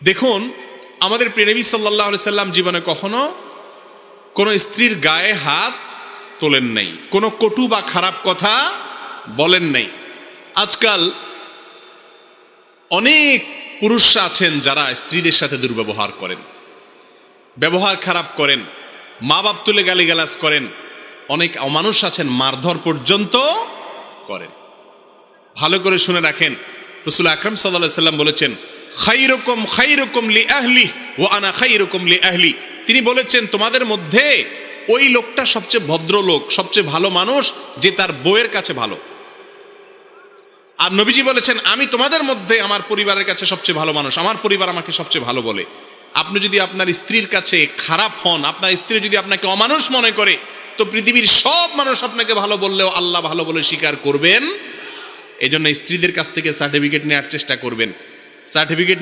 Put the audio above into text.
দেখুন, আমাদের প্রিয় নবী সাল্লাল্লাহু আলাইহি সাল্লাম জীবনে কখনো কোনো স্ত্রীর গায়ে হাত তোলেন নাই, কোনো কটু বা খারাপ কথা বলেন নাই। আজকাল অনেক পুরুষরা আছেন যারা স্ত্রীদের সাথে দুর্ব্যবহার করেন, ব্যবহার খারাপ করেন, মা বাপ তুলে গালিগালাজ করেন, অনেক অমানুষ আছেন মারধর পর্যন্ত করেন। ভালো করে শুনে রাখেন, রাসূল আকরাম সাল্লাল্লাহু আলাইহি সাল্লাম বলেছেন, খাইরুকুম খাইরুকুম লি আহলি ওয়া আনা খাইরুকুম লি আহলি। তিনি বলেছেন, তোমাদের মধ্যে ওই লোকটা সবচেয়ে ভদ্র লোক, সবচেয়ে ভালো মানুষ যে তার বউয়ের কাছে ভালো। আর নবীজি বলেছেন, আমি তোমাদের মধ্যে আমার পরিবারের কাছে সবচেয়ে ভালো মানুষ, আমার পরিবার আমাকে সবচেয়ে ভালো বলে। আপনি যদি আপনার স্ত্রীর কাছে খারাপ হন, আপনার স্ত্রী যদি আপনাকে অমানুষ মনে করে, তো পৃথিবীর সব মানুষ আপনাকে ভালো বললেও আল্লাহ ভালো বলে স্বীকার করবেন। এই জন্য স্ত্রীদের কাছ থেকে সার্টিফিকেট নেওয়ার চেষ্টা করবেন। সার্টিফিকেট